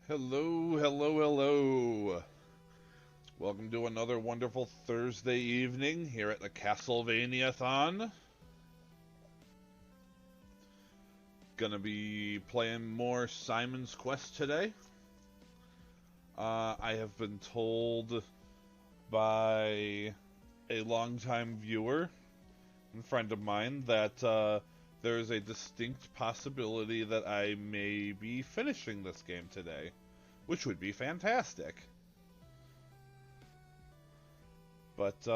Hello, hello, hello. Welcome to another wonderful Thursday evening here at the Castlevani-A-Thon. Gonna be playing more Simon's Quest today. I have been told by a longtime viewer and friend of mine that there is a distinct possibility that I may be finishing this game today, which would be fantastic. But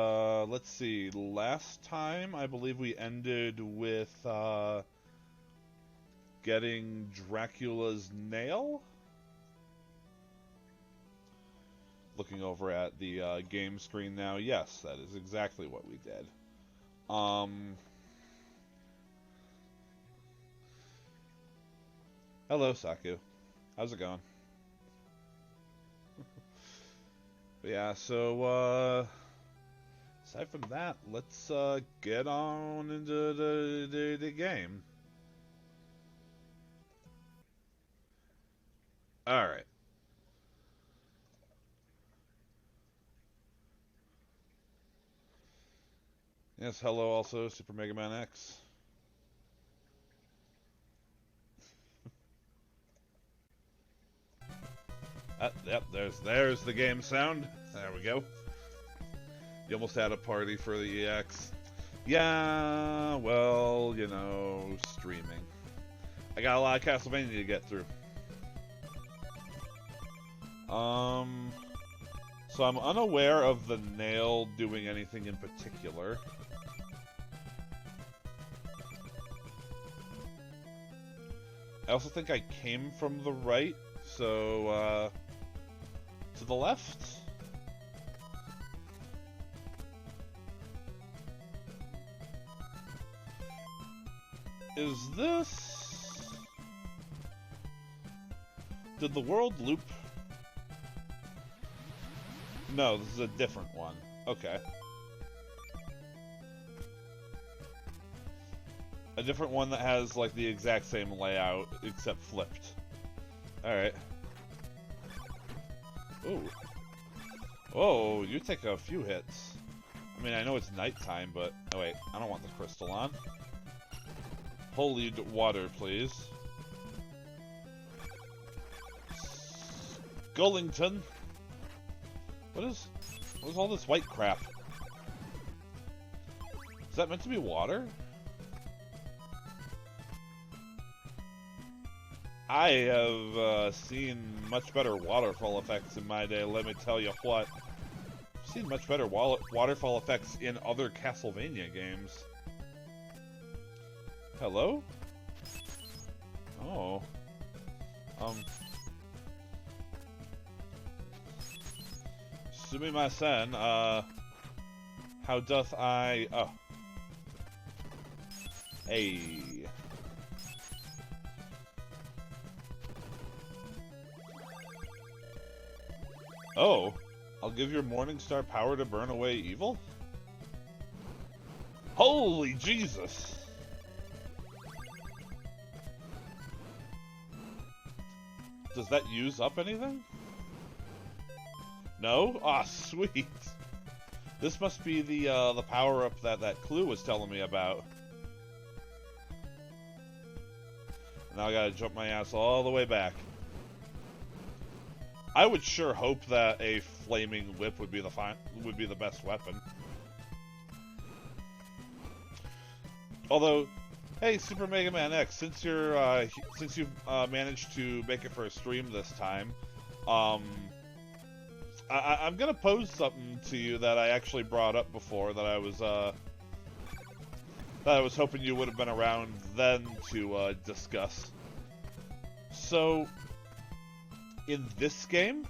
let's see. Last time, I believe we ended with getting Dracula's nail. Looking over at the game screen now, yes, that is exactly what we did. Hello, Saku. How's it going? But yeah, so aside from that, let's get on into the game. Alright. Yes, hello also, Super Mega Man X. Yep, there's the game sound. There we go. You almost had a party for the EX. Yeah, well, you know, streaming. I got a lot of Castlevania to get through. So I'm unaware of the nail doing anything in particular. I also think I came from the right, so, to the left? Is this... Did the world loop? No, this is a different one. Okay. A different one that has, like, the exact same layout, except flipped. Alright. Ooh. Whoa, you take a few hits. I mean, I know it's nighttime, but... Oh, wait. I don't want the crystal on. Holy water, please. Gullington. What is all this white crap? Is that meant to be water? I have seen much better waterfall effects in my day, let me tell you what. I've seen much better waterfall effects in other Castlevania games. Hello? Oh. Sumimasen, how doth I... Oh. Hey. Oh. I'll give your Morningstar power to burn away evil? Holy Jesus! Does that use up anything? No? Ah, sweet. This must be the power-up that Clue was telling me about. Now I gotta jump my ass all the way back. I would sure hope that a flaming whip would be the best weapon. Although, hey, Super Mega Man X, since you've managed to make it for a stream this time, I'm gonna pose something to you that I actually brought up before that I was hoping you would have been around then to discuss. So, in this game,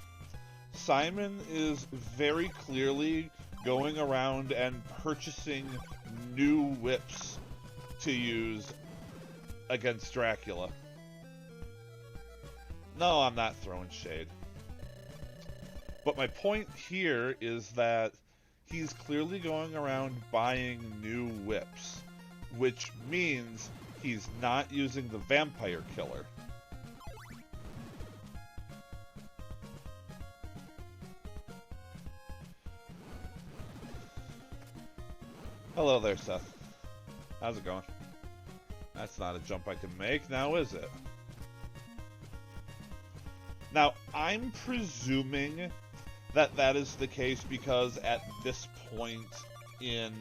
Simon is very clearly going around and purchasing new whips to use against Dracula. No, I'm not throwing shade. But my point here is that he's clearly going around buying new whips, which means he's not using the vampire killer. Hello there, Seth. How's it going? That's not a jump I can make, now is it? Now, I'm presuming that that is the case because at this point in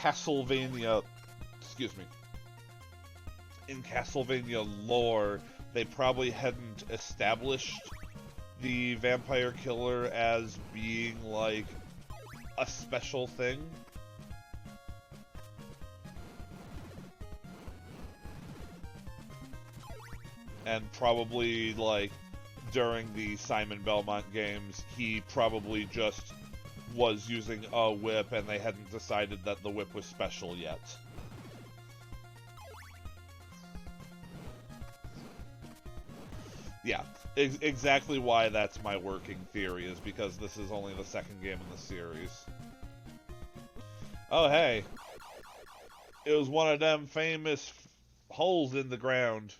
Castlevania, in Castlevania lore, they probably hadn't established the vampire killer as being, like, a special thing. And probably, like, during the Simon Belmont games, he probably just was using a whip and they hadn't decided that the whip was special yet. Yeah, exactly why that's my working theory, is because this is only the second game in the series. Oh, hey. It was one of them famous holes in the ground.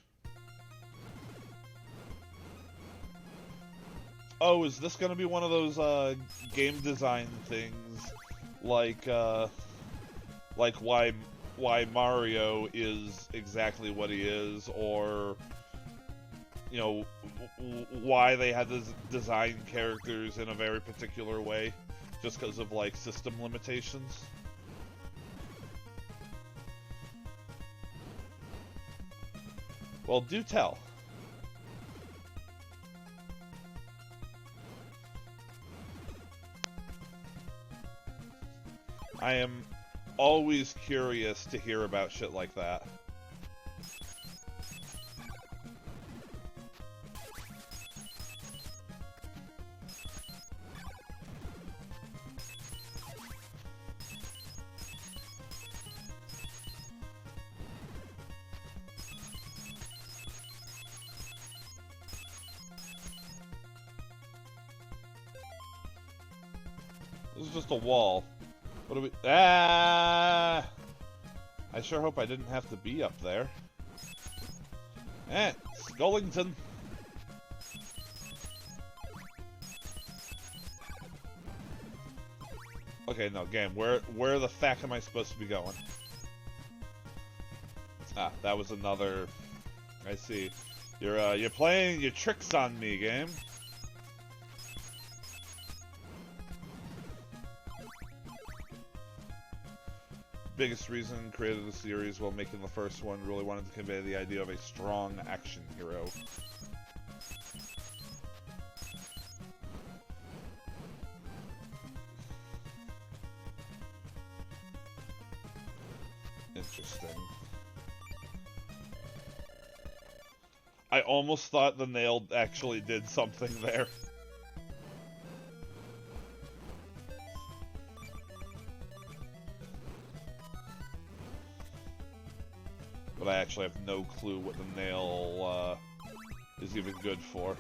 Oh, is this gonna be one of those game design things, like why Mario is exactly what he is, or you know, why they had to design characters in a very particular way, just because of like system limitations? Well, do tell. I am always curious to hear about shit like that. This is just a wall. What do we... Ah! I sure hope I didn't have to be up there. Skullington! Okay, no, game. Where the fuck am I supposed to be going? Ah, that was another... I see. You're playing your tricks on me, game. Biggest reason created the series while making the first one, really wanted to convey the idea of a strong action hero. Interesting. I almost thought the nail actually did something there. But I actually have no clue what the nail is even good for.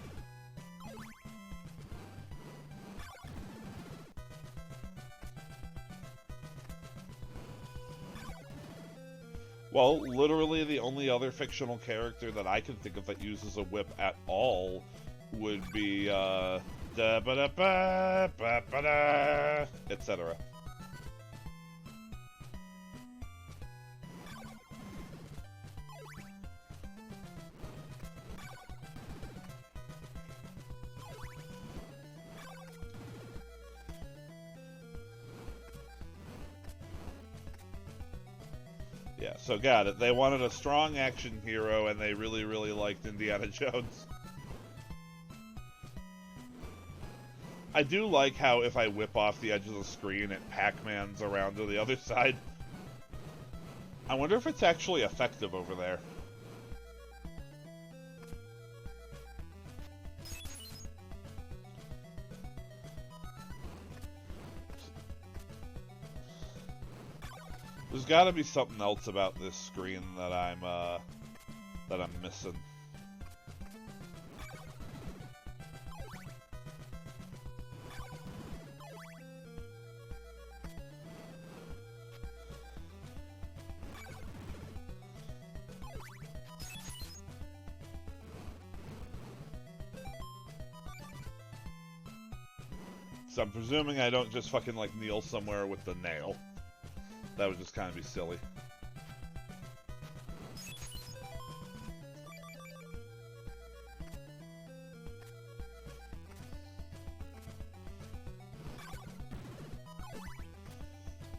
Well, literally the only other fictional character that I can think of that uses a whip at all would be, etc. Yeah, so got it. They wanted a strong action hero, and they really, really liked Indiana Jones. I do like how if I whip off the edge of the screen, it Pac-Mans around to the other side. I wonder if it's actually effective over there. There's got to be something else about this screen that I'm missing. So I'm presuming I don't just fucking like kneel somewhere with the nail. That would just kind of be silly.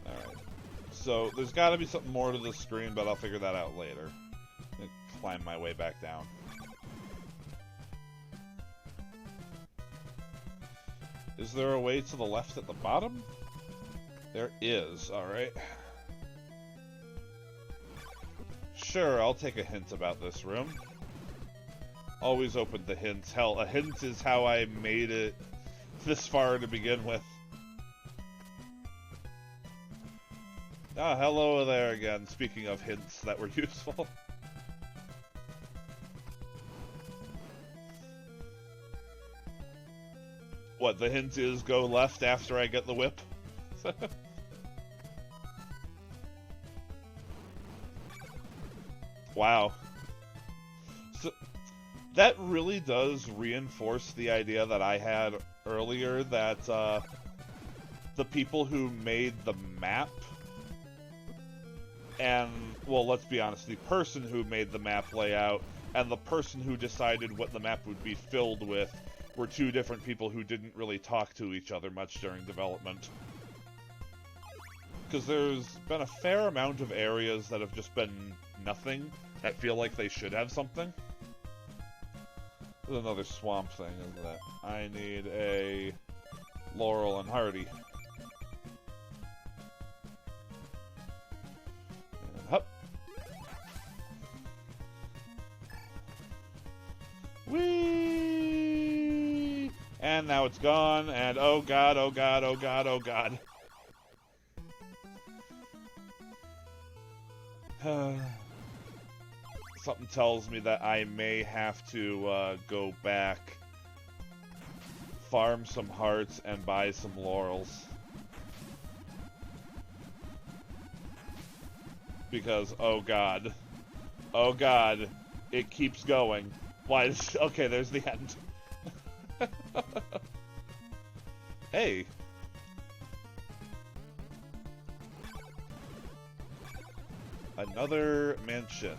Alright. So, there's got to be something more to the screen, but I'll figure that out later. I'm gonna climb my way back down. Is there a way to the left at the bottom? There is, alright. Sure, I'll take a hint about this room. Always open to hints. Hell, a hint is how I made it this far to begin with. Ah, hello there again. Speaking of hints that were useful. What, the hint is go left after I get the whip? Wow. So, that really does reinforce the idea that I had earlier that the people who made the map, and, well, let's be honest, the person who made the map layout and the person who decided what the map would be filled with were two different people who didn't really talk to each other much during development. Because there's been a fair amount of areas that have just been nothing, that feel like they should have something. There's another swamp thing, isn't it? I need a Laurel and Hardy. And up. Whee! And now it's gone, and oh god, oh god, oh god, oh god. Something tells me that I may have to go back, farm some hearts, and buy some laurels. Because, oh god, it keeps going. Why is... Okay, there's the end. Hey. Another mansion.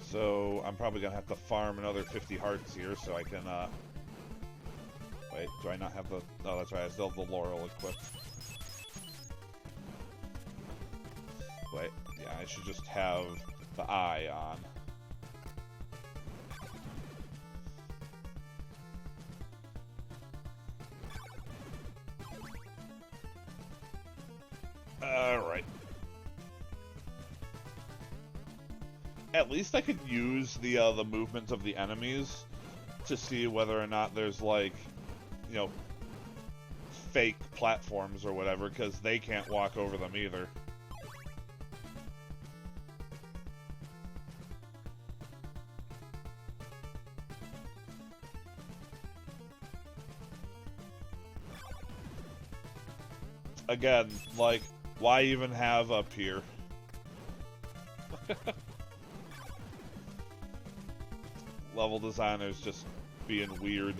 So, I'm probably gonna have to farm another 50 hearts here so I can, Wait, do I not have the... No, that's right, I still have the Laurel equipped. Wait, yeah, I should just have the eye on. Alright. At least I could use the movement of the enemies to see whether or not there's, like, you know, fake platforms or whatever, because they can't walk over them either. Again, like, why even have up here? Level designers just being weird.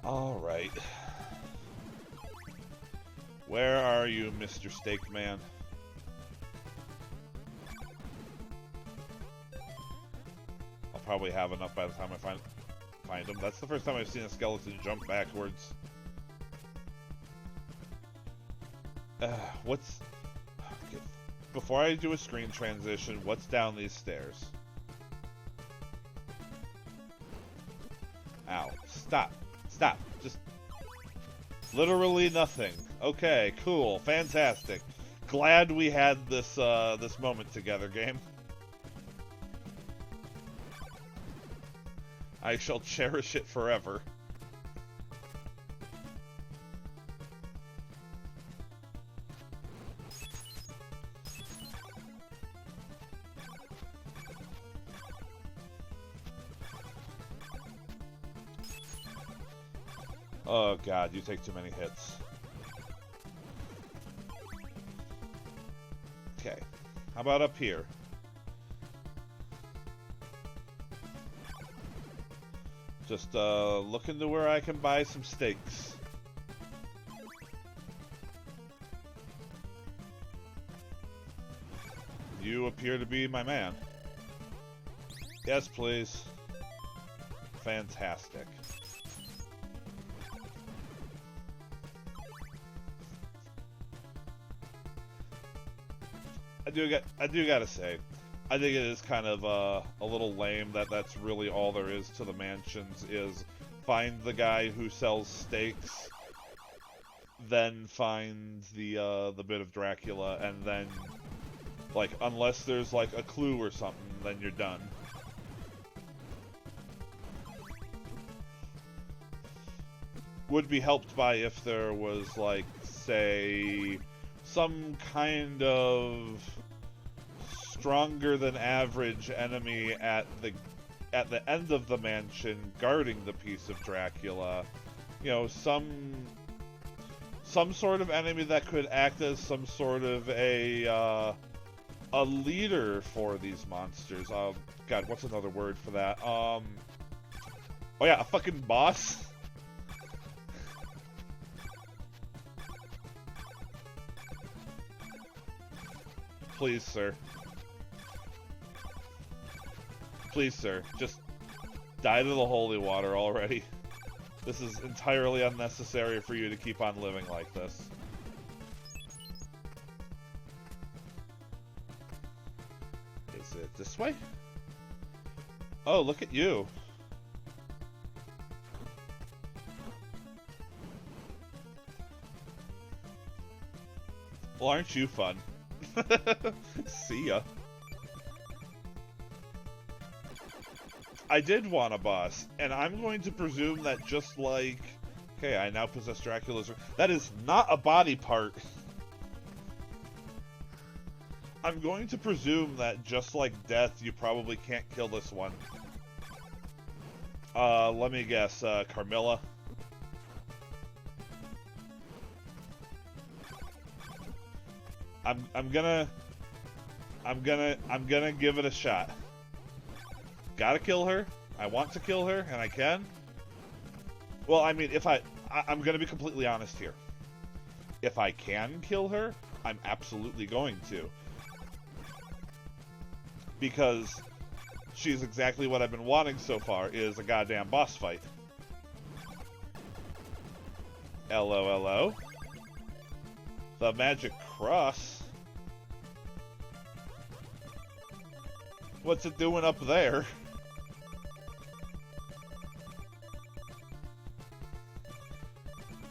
Alright. Where are you, Mr. Steak Man? I'll probably have enough by the time I find him. That's the first time I've seen a skeleton jump backwards. What's... Okay. Before I do a screen transition, what's down these stairs? Ow. Stop. Stop. Just... Literally nothing. Okay, cool. Fantastic. Glad we had this, this moment together, game. I shall cherish it forever. Oh god, you take too many hits. Okay. How about up here? Just looking to where I can buy some steaks. You appear to be my man. Yes, please. Fantastic. I do gotta say, I think it is kind of a little lame that that's really all there is to the mansions, is find the guy who sells steaks, then find the bit of Dracula, and then, like, unless there's like a clue or something, then you're done. Would be helped by if there was, like, say, some kind of stronger than average enemy at the end of the mansion guarding the piece of Dracula. You know, some sort of enemy that could act as some sort of a leader for these monsters. God, what's another word for that? Oh yeah, a fucking boss. Please, sir. Please, sir. Just die to the holy water already. This is entirely unnecessary for you to keep on living like this. Is it this way? Oh, look at you. Well, aren't you fun? See ya. I did want a boss, and I'm going to presume that just like... Okay, I now possess Dracula's... That is not a body part. I'm going to presume that just like Death, you probably can't kill this one. Let me guess, Carmilla? I'm gonna give it a shot. Gotta kill her. I want to kill her, and I can. Well, I mean, I'm gonna be completely honest here. If I can kill her, I'm absolutely going to. Because she's exactly what I've been wanting so far, is a goddamn boss fight. LOLO. The magic cross? What's it doing up there?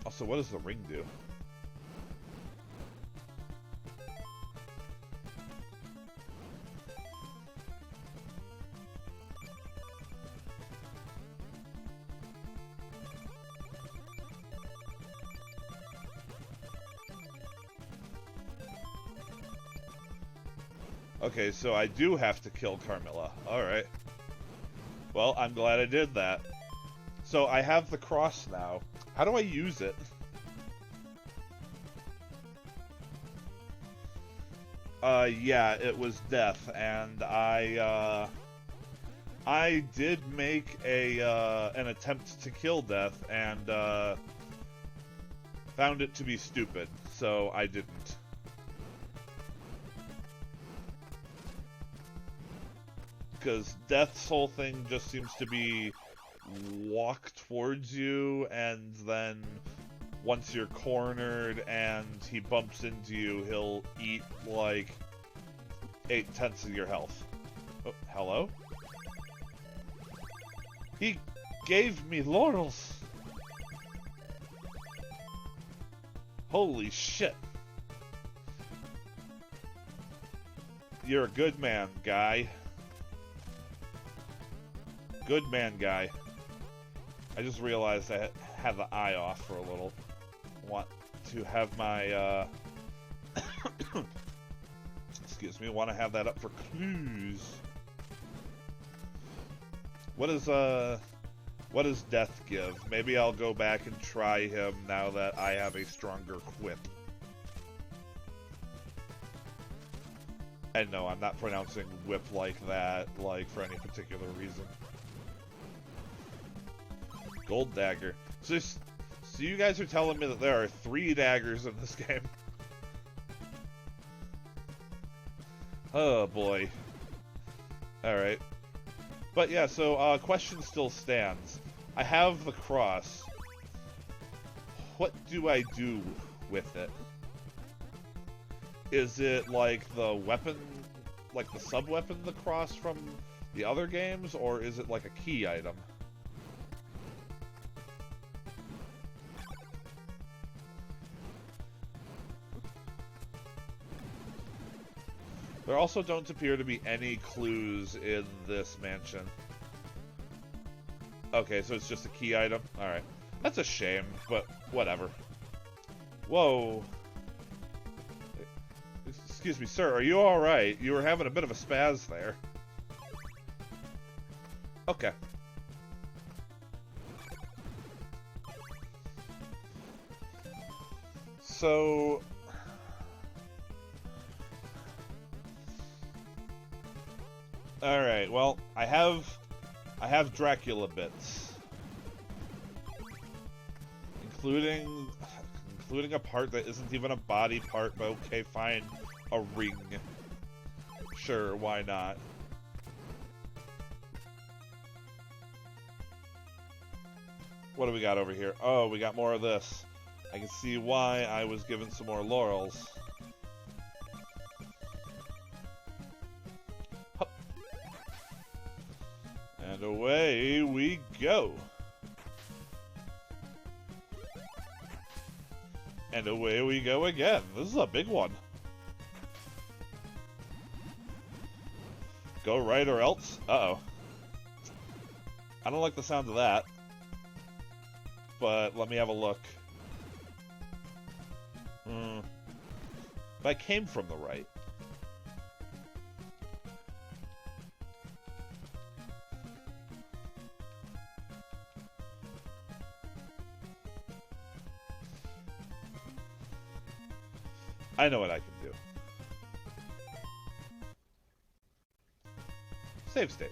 Also, what does the ring do? Okay, so I do have to kill Carmilla. Alright. Well, I'm glad I did that. So I have the cross now. How do I use it? Yeah, it was Death, and I did make an attempt to kill Death, and found it to be stupid, so I didn't. Because Death's whole thing just seems to be walk towards you, and then once you're cornered and he bumps into you, he'll eat like 8/10 of your health. Oh, hello? He gave me laurels! Holy shit. You're a good man, guy. Good man, guy. I just realized I had the eye off for a little. Want to have my, excuse me, want to have that up for clues. What is, What does death give? Maybe I'll go back and try him now that I have a stronger whip. And no, I'm not pronouncing whip like that, like, for any particular reason. Gold dagger. So you guys are telling me that there are 3 daggers in this game? Oh, boy. Alright. But yeah, so, question still stands. I have the cross. What do I do with it? Is it like the weapon, like the sub-weapon, the cross from the other games, or is it like a key item? There also don't appear to be any clues in this mansion. Okay, so it's just a key item? Alright. That's a shame, but whatever. Whoa. Excuse me, sir, are you alright? You were having a bit of a spaz there. Okay. So... Alright, well, I have Dracula bits. Including a part that isn't even a body part, but okay, fine. A ring. Sure, why not? What do we got over here? Oh, we got more of this. I can see why I was given some more laurels. Hup. And away we go. And away we go again. This is a big one. Go right or else? Uh-oh. I don't like the sound of that. But let me have a look. But I came from the right. I know what I can do. Save state.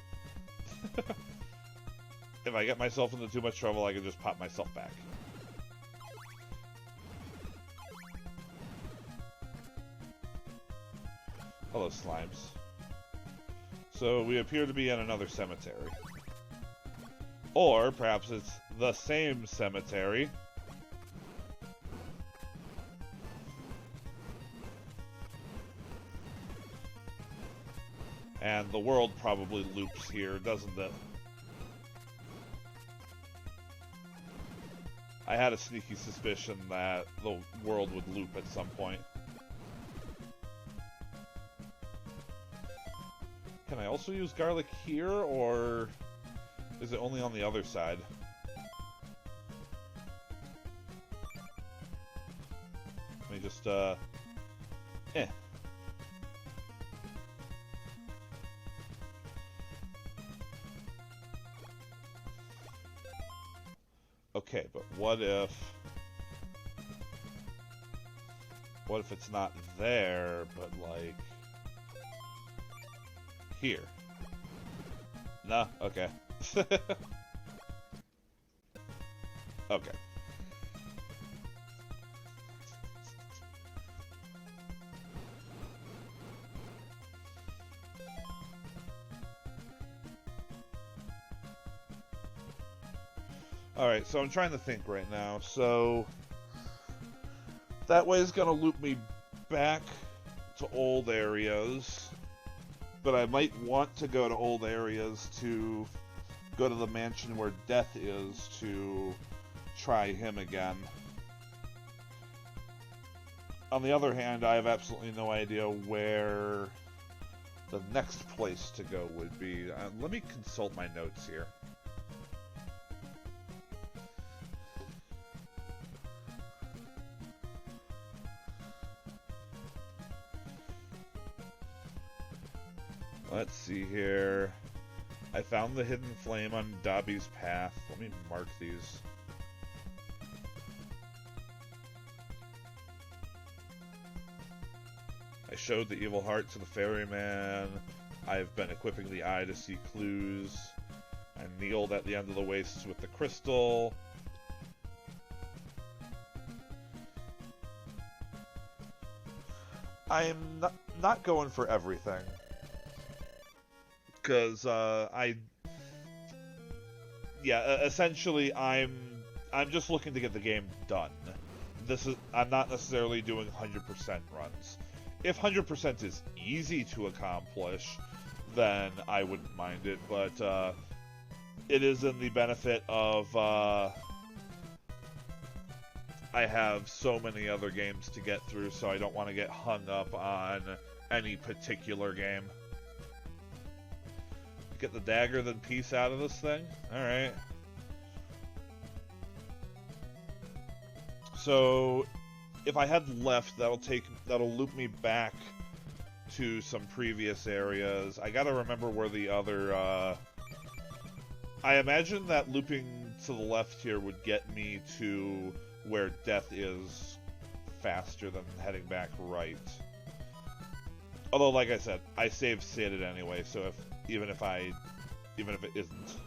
If I get myself into too much trouble, I can just pop myself back. Hello, slimes. So we appear to be in another cemetery. Or perhaps it's the same cemetery. And the world probably loops here, doesn't it? I had a sneaky suspicion that the world would loop at some point. Can I also use garlic here, or is it only on the other side? Let me just, Okay, but what if it's not there, but like here? Nah, okay. Okay. Alright, so I'm trying to think right now. So that way is going to loop me back to old areas. But I might want to go to old areas to go to the mansion where Death is to try him again. On the other hand, I have absolutely no idea where the next place to go would be. Let me consult my notes here. Let's see here. I found the hidden flame on Dobby's path. Let me mark these. I showed the evil heart to the ferryman. I've been equipping the eye to see clues. I kneeled at the end of the wastes with the crystal. I'm not going for everything. Because, essentially I'm just looking to get the game done. I'm not necessarily doing 100% runs. If 100% is easy to accomplish, then I wouldn't mind it, but it is in the benefit of I have so many other games to get through, so I don't want to get hung up on any particular game. Get the dagger, then piece out of this thing? Alright. So, if I head left, that'll loop me back to some previous areas. I gotta remember where the other, I imagine that looping to the left here would get me to where death is faster than heading back right. Although, like I said, I saved stated anyway, so even if it isn't.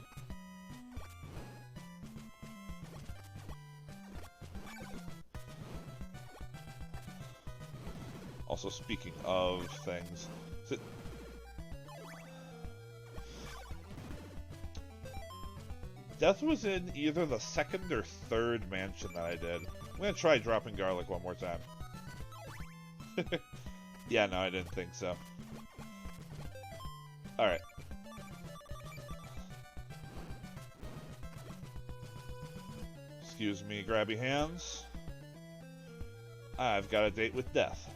Also, speaking of things, death was in either the second or third mansion that I did. I'm gonna try dropping garlic one more time. Yeah, no, I didn't think so. Alright. Excuse me, grabby hands. I've got a date with death.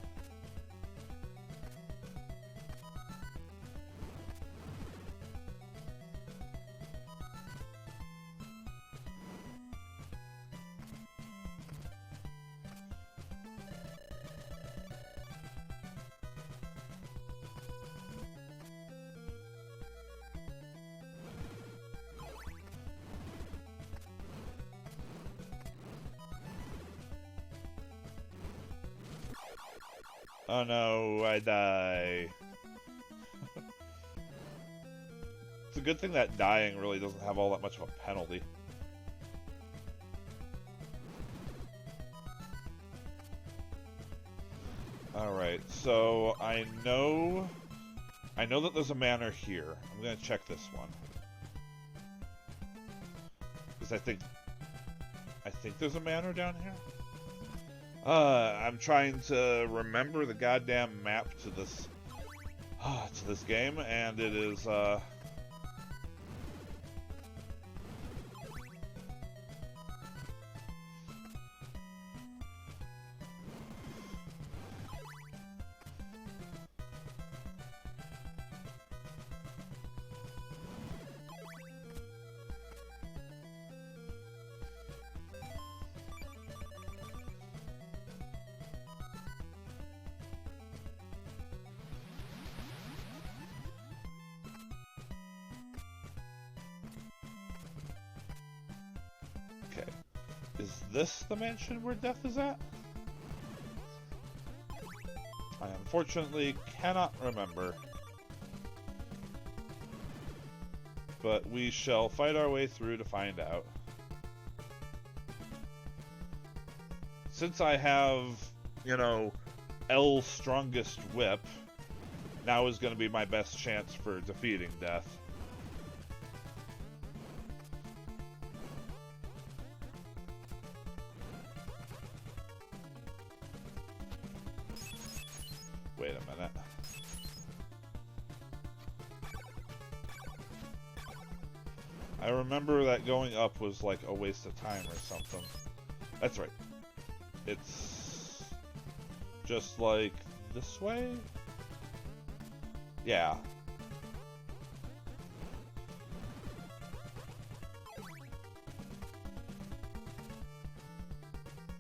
Oh no, I die. It's a good thing that dying really doesn't have all that much of a penalty. Alright, so I know that there's a manor here. I'm gonna check this one. Because I think there's a manor down here. I'm trying to remember the goddamn map to this game, and it is, is this the mansion where death is at? I unfortunately cannot remember. But we shall fight our way through to find out. Since I have, you know, L's strongest whip, now is going to be my best chance for defeating death. Wait a minute. I remember that going up was like a waste of time or something. That's right. It's just like this way? Yeah.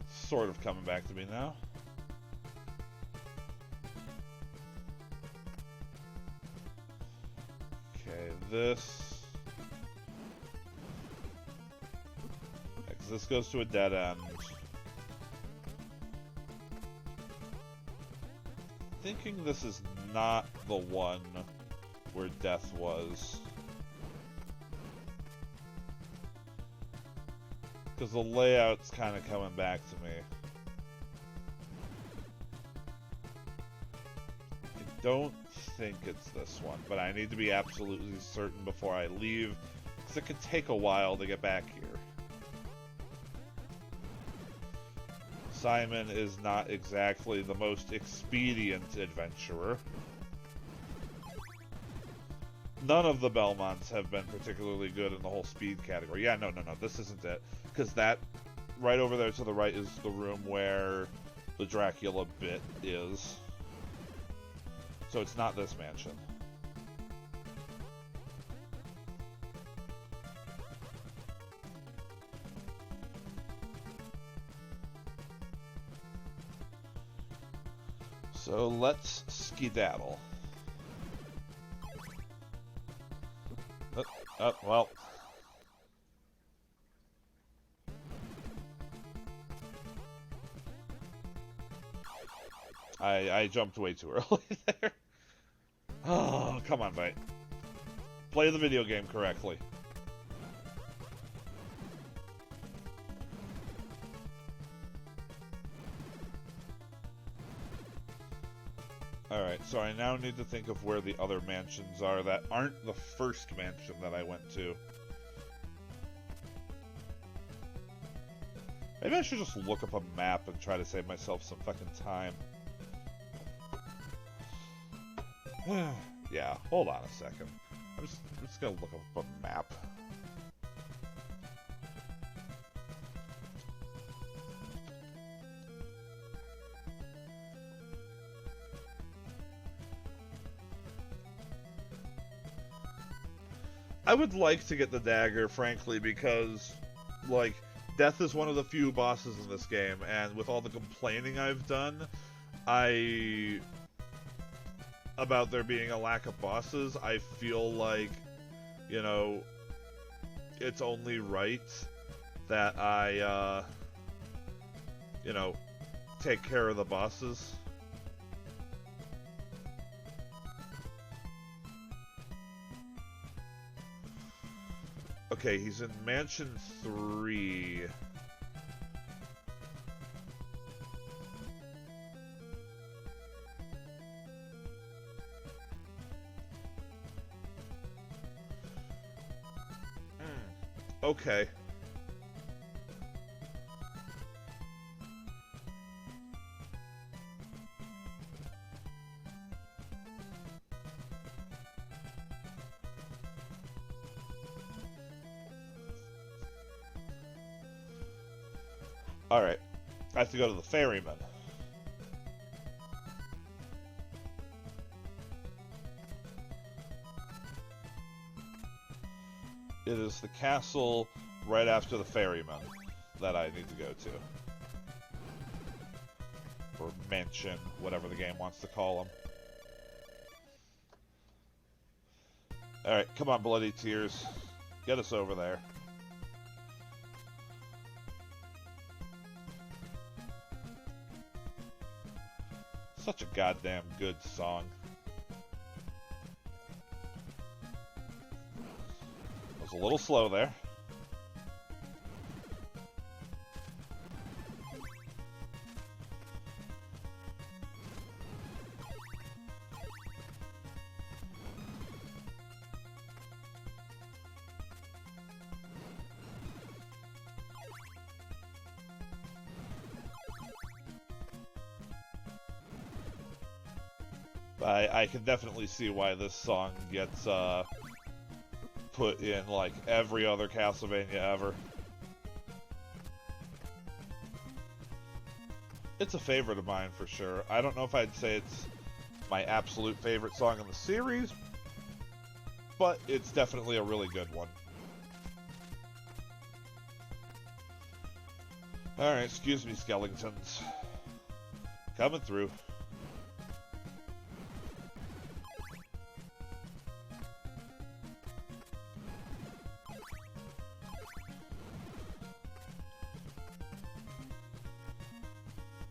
Sort of coming back to me now. Okay, this... because this goes to a dead end. Thinking this is not the one where death was. Because the layout's kind of coming back to me. I don't think it's this one, but I need to be absolutely certain before I leave, because it could take a while to get back here. Simon is not exactly the most expedient adventurer. None of the Belmonts have been particularly good in the whole speed category. Yeah, no, this isn't it. Because that, right over there to the right, is the room where the Dracula bit is. So it's not this mansion. So let's skedaddle. Well. I jumped way too early there. Oh, come on, mate. Play the video game correctly. Alright, so I now need to think of where the other mansions are that aren't the first mansion that I went to. Maybe I should just look up a map and try to save myself some fucking time. Yeah, hold on a second. I'm just gonna look up a map. I would like to get the dagger, frankly, because, like, death is one of the few bosses in this game, and with all the complaining I've done, about there being a lack of bosses, I feel like, you know, it's only right that I, you know, take care of the bosses. Okay, he's in Mansion 3. Okay. Alright. I have to go to the ferryman. It is the castle right after the ferryman that I need to go to. Or mansion, whatever the game wants to call them. Alright, come on, Bloody Tears. Get us over there. Such a goddamn good song. A little slow there. I can definitely see why this song gets put in like every other Castlevania ever. It's a favorite of mine for sure. I don't know if I'd say it's my absolute favorite song in the series, but it's definitely a really good one. Alright, excuse me, skeletons. Coming through.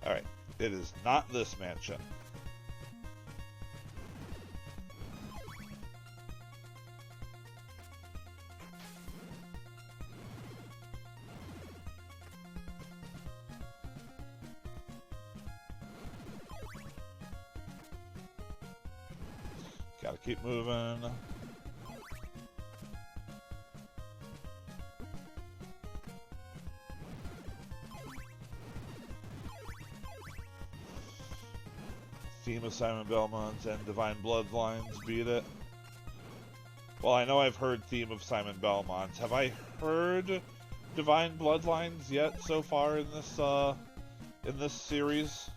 Alright, it is not this mansion. Gotta keep moving. Theme of Simon Belmont and Divine Bloodlines beat it. Well, I know I've heard Theme of Simon Belmont. Have I heard Divine Bloodlines yet so far in this series?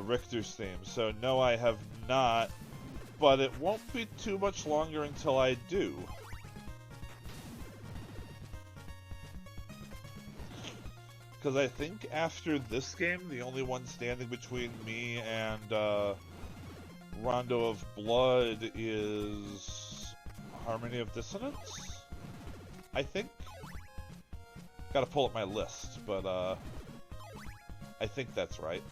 Richter's theme. So no, I have not, but it won't be too much longer until I do. Because I think after this game, the only one standing between me and Rondo of Blood is Harmony of Dissonance, I think. Gotta pull up my list, but I think that's right.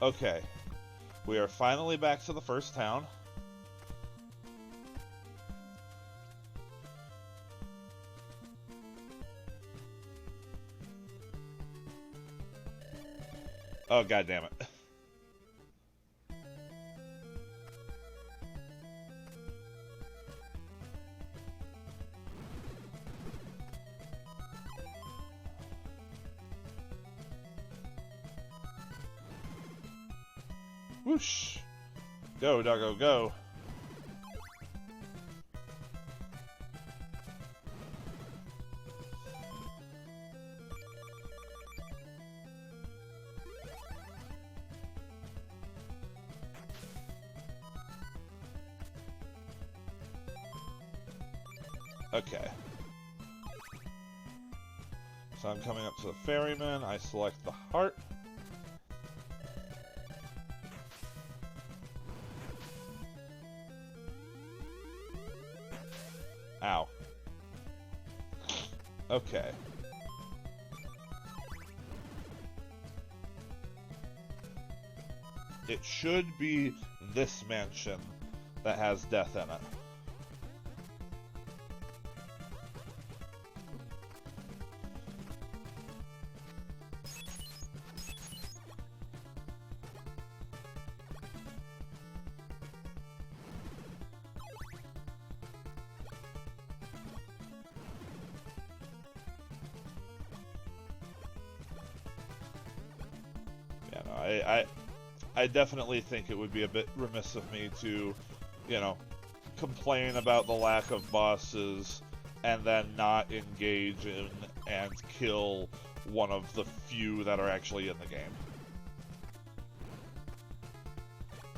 Okay, we are finally back to the first town. Oh, god damn it. Whoosh! Go, doggo, go! Okay. So I'm coming up to the ferryman. I select the heart. Ow. Okay. It should be this mansion that has death in it. I definitely think it would be a bit remiss of me to, you know, complain about the lack of bosses and then not engage in and kill one of the few that are actually in the game.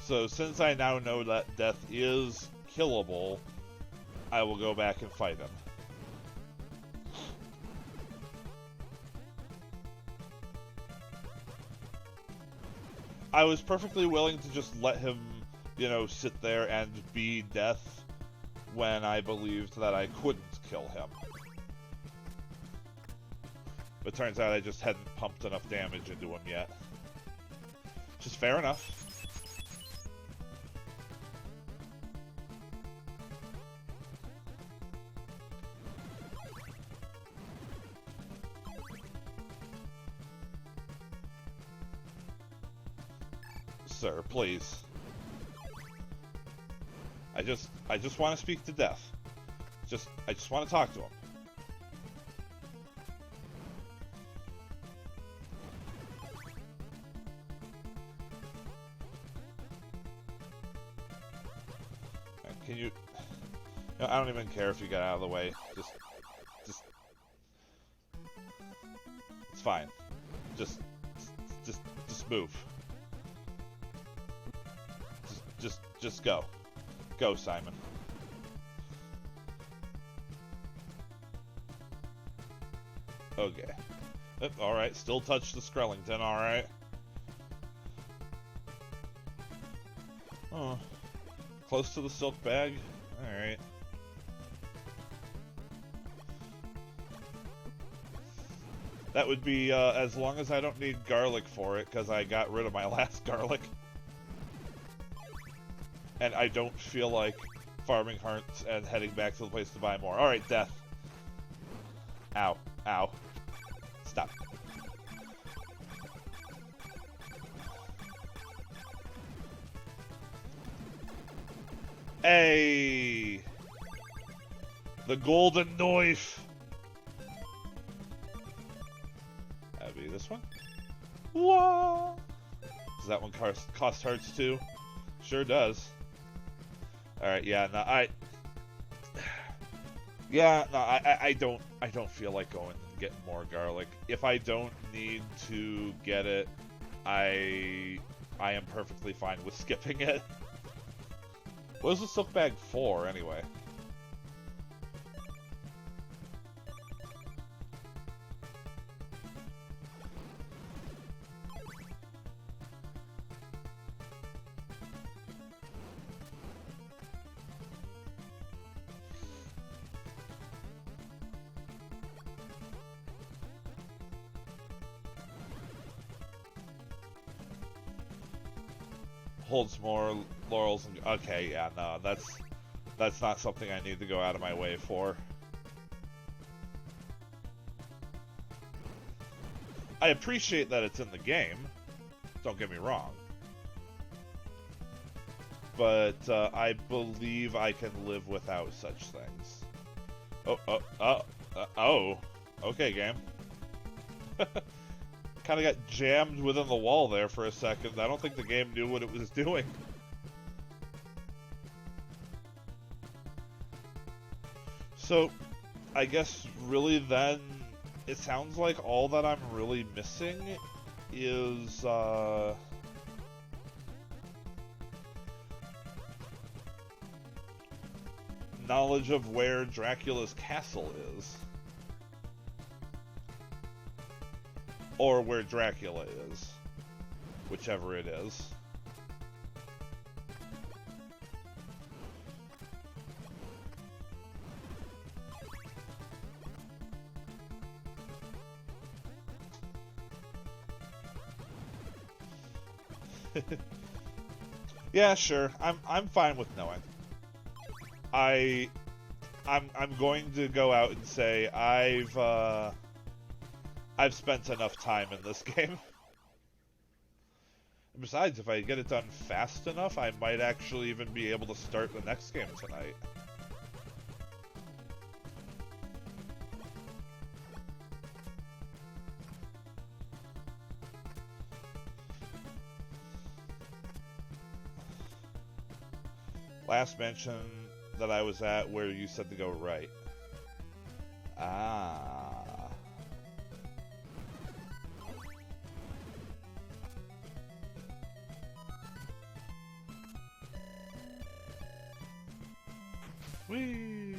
So since I now know that death is killable, I will go back and fight him. I was perfectly willing to just let him, you know, sit there and be death when I believed that I couldn't kill him. But turns out I just hadn't pumped enough damage into him yet. Which is fair enough. Sir, please. I just want to speak to Death. I just want to talk to him. And can you... No, I don't even care if you get out of the way. Just... It's fine. Just move. Just go. Go, Simon. Okay. Alright, still touch the Skrellington, alright. Oh. Close to the silk bag? Alright. That would be, as long as I don't need garlic for it, because I got rid of my last garlic. And I don't feel like farming hearts and heading back to the place to buy more. Alright, death. Ow. Ow. Stop. Hey! The golden knife! That'd be this one. Whoa! Does that one cost hearts too? Sure does. Alright, yeah, no, I don't feel like going and getting more garlic. If I don't need to get it, I am perfectly fine with skipping it. What is the silk bag for, anyway? Holds more laurels and... Okay, yeah, no, that's not something I need to go out of my way for. I appreciate that it's in the game, don't get me wrong. But I believe I can live without such things. Oh. Okay, game. Kind of got jammed within the wall there for a second. I don't think the game knew what it was doing. So, I guess really then, it sounds like all that I'm really missing is, knowledge of where Dracula's castle is. Or where Dracula is. Whichever it is. Yeah, sure. I'm fine with knowing. I'm going to go out and say I've spent enough time in this game. Besides, if I get it done fast enough, I might actually even be able to start the next game tonight. Last mention that I was at where you said to go right. Ah. Whee!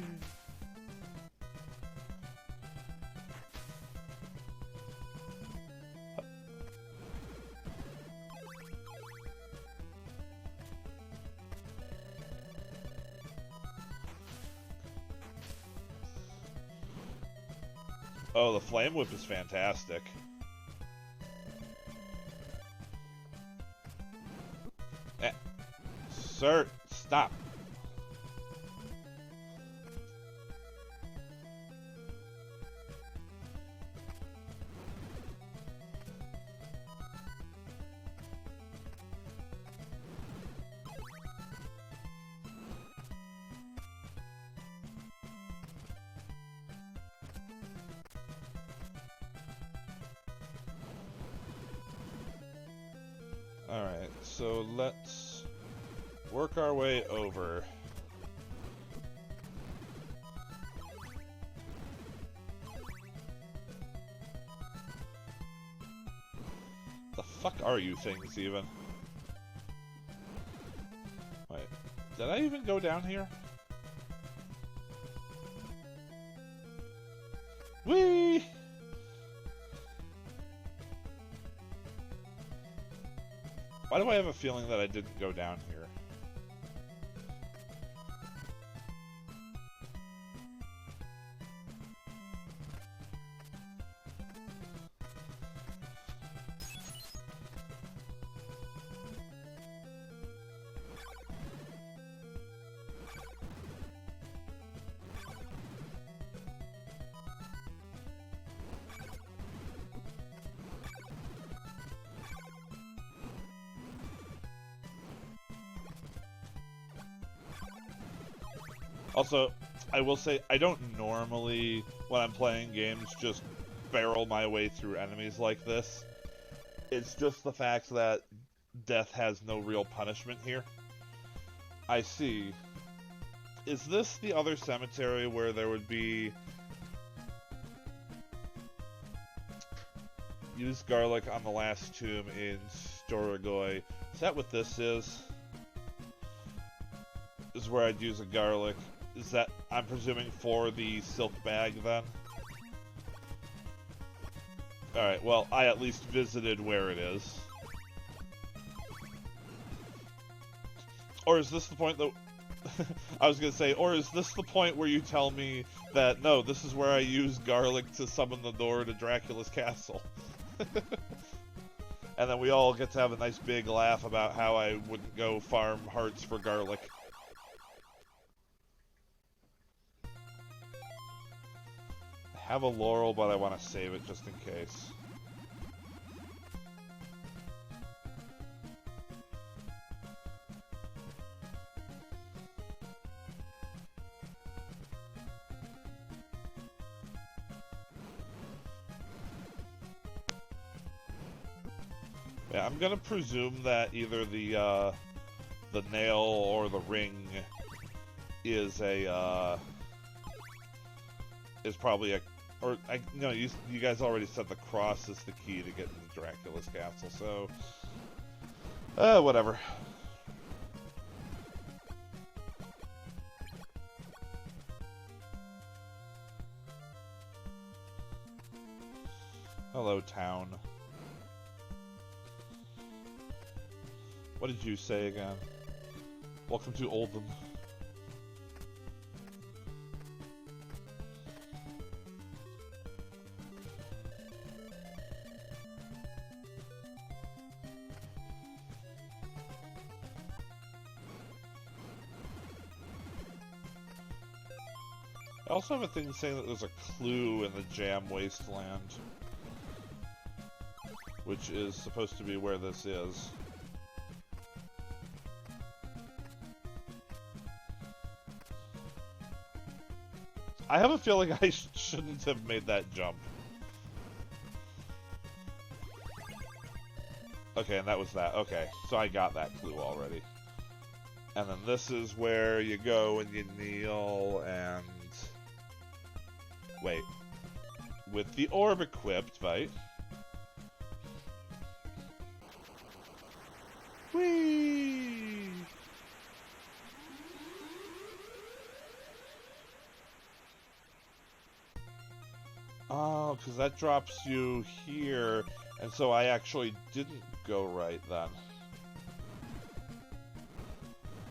Oh, the flame whip is fantastic. Sir, stop. Alright, so let's work our way over. The fuck are you things, even? Wait, did I even go down here? Whee! Why do I have a feeling that I didn't go down here? Also, I will say, I don't normally, when I'm playing games, just barrel my way through enemies like this. It's just the fact that death has no real punishment here. I see. Is this the other cemetery where there would be... Use garlic on the last tomb in Storagoi. Is that what this is? This is where I'd use a garlic. Is that, I'm presuming, for the silk bag, then? Alright, well, I at least visited where it is. Or is this the point that... I was gonna say, or is this the point where you tell me that, no, this is where I use garlic to summon the door to Dracula's castle? And then we all get to have a nice big laugh about how I wouldn't go farm hearts for garlic. I have a laurel, but I want to save it just in case. Yeah, I'm gonna presume that either the nail or the ring is a is probably a, or I no, you guys already said the cross is the key to get into Dracula's castle, so whatever. Hello, town. What did you say again? Welcome to Oldham. I also have a thing saying that there's a clue in the Jam Wasteland, which is supposed to be where this is. I have a feeling I shouldn't have made that jump. Okay, and that was that. Okay, so I got that clue already. And then this is where you go and you kneel and... Wait. With the orb equipped, right? Whee! Oh, because that drops you here, and so I actually didn't go right then.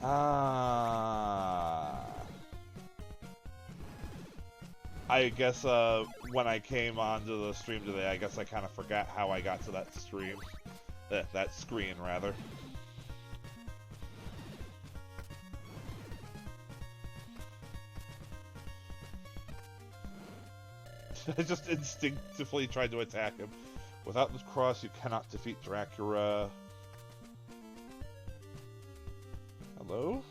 Ah. I guess, when I came onto the stream today, I guess I kind of forgot how I got to that stream. That screen, rather. I just instinctively tried to attack him. Without this cross, you cannot defeat Dracula. Hello?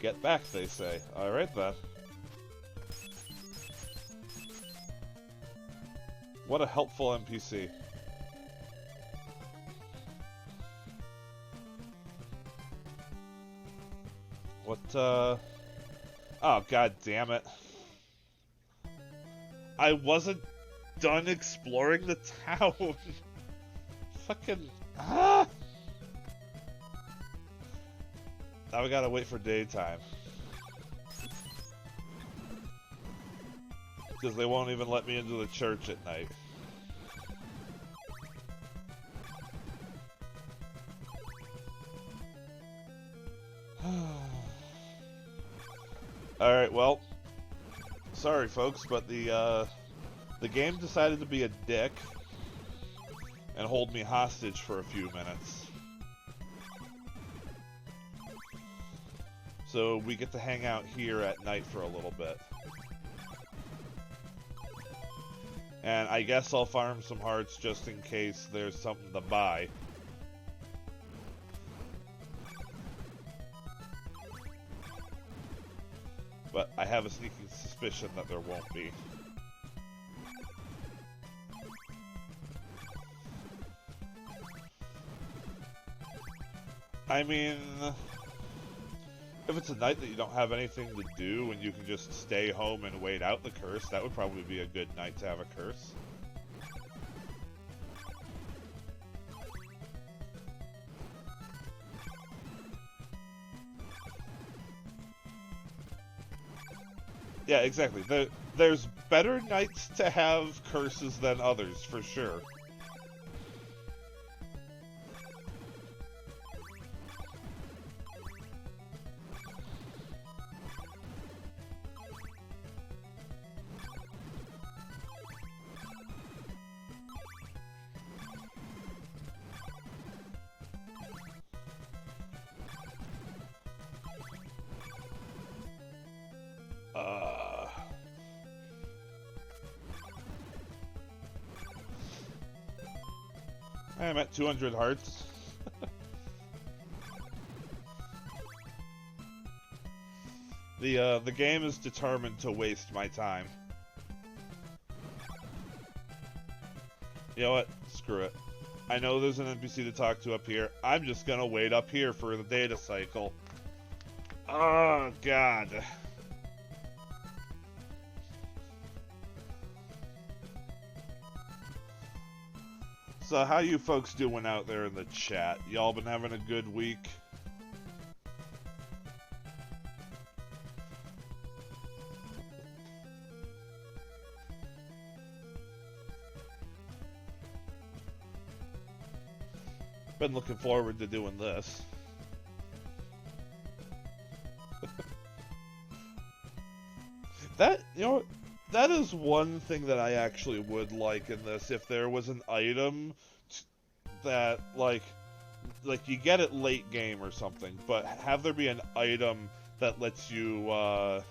Get back, they say. Alright then. What a helpful NPC. What, Oh, god damn it. I wasn't done exploring the town. Fucking... Ah! Now we gotta wait for daytime. Because they won't even let me into the church at night. Alright, well, sorry folks, but the game decided to be a dick and hold me hostage for a few minutes. So we get to hang out here at night for a little bit. And I guess I'll farm some hearts just in case there's something to buy. But I have a sneaking suspicion that there won't be. I mean, if it's a night that you don't have anything to do and you can just stay home and wait out the curse, that would probably be a good night to have a curse. Yeah, exactly. There's better nights to have curses than others, for sure. I'm at 200 hearts. The game is determined to waste my time. You know what? Screw it. I know there's an NPC to talk to up here. I'm just gonna wait up here for the data cycle. Oh, God. So how you folks doing out there in the chat? Y'all been having a good week? Been looking forward to doing this. You know, that is one thing that I actually would like in this. If there was an item that, like you get it late game or something, but have there be an item that lets you,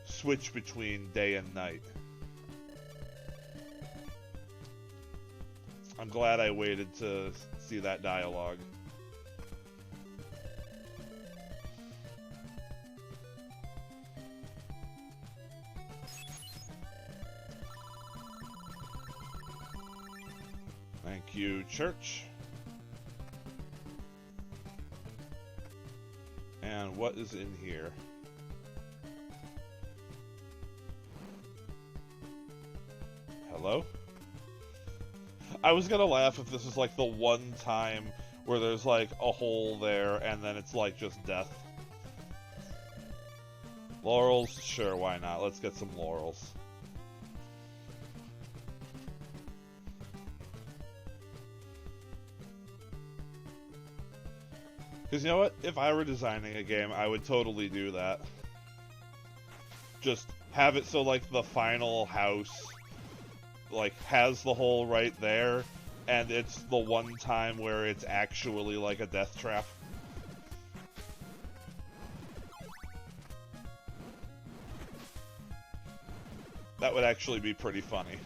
switch between day and night. I'm glad I waited to see that dialogue. Thank you, church. And what is in here? Hello? I was gonna laugh if this is like the one time where there's like a hole there and then it's like just death. Laurels? Sure, why not? Let's get some laurels. Because you know what? If I were designing a game, I would totally do that. Just have it so, like, the final house, like, has the hole right there, and it's the one time where it's actually, like, a death trap. That would actually be pretty funny.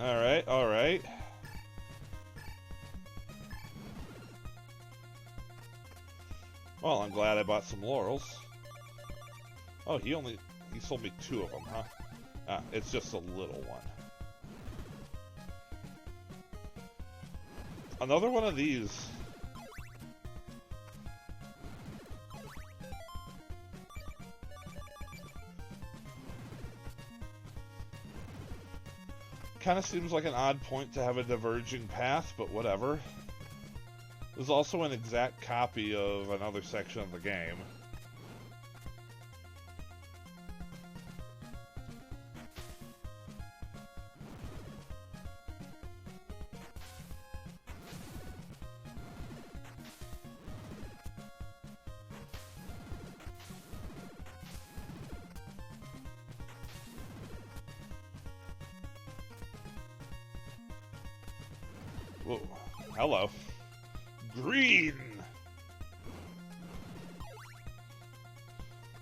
Alright, alright. Well, I'm glad I bought some laurels. Oh, he sold me 2 of them, huh? Ah, it's just a little one. Another one of these. Kind of seems like an odd point to have a diverging path, but whatever. There's also an exact copy of another section of the game. Whoa. Hello. Green!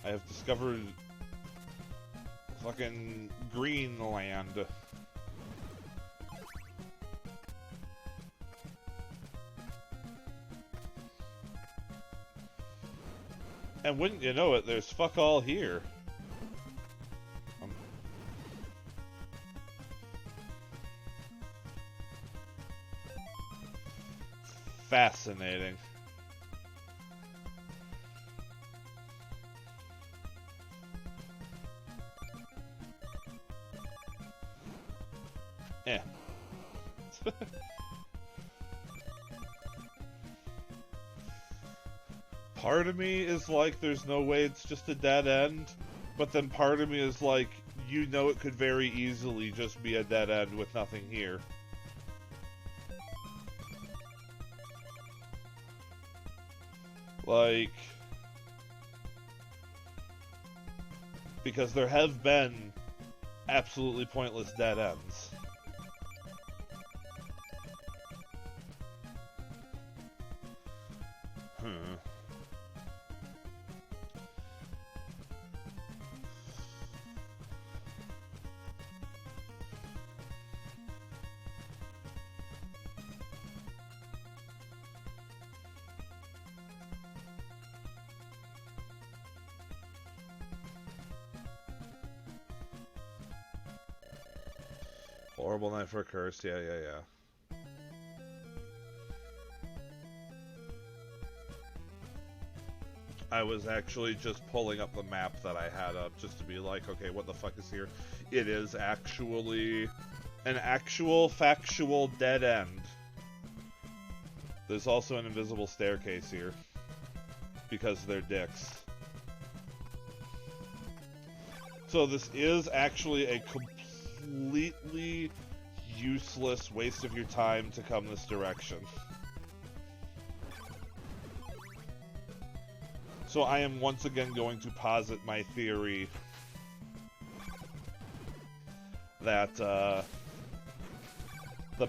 I have discovered fucking Greenland. And wouldn't you know it, there's fuck all here. Fascinating. Eh. Part of me is like, there's no way it's just a dead end, but then part of me is like, you know it could very easily just be a dead end with nothing here. Like, because there have been absolutely pointless dead ends. Horrible night for a curse, yeah. I was actually just pulling up the map that I had up just to be like, okay, what the fuck is here? It is actually an actual factual dead end. There's also an invisible staircase here because they're dicks. So this is actually a completely useless waste of your time to come this direction. So I am once again going to posit my theory that the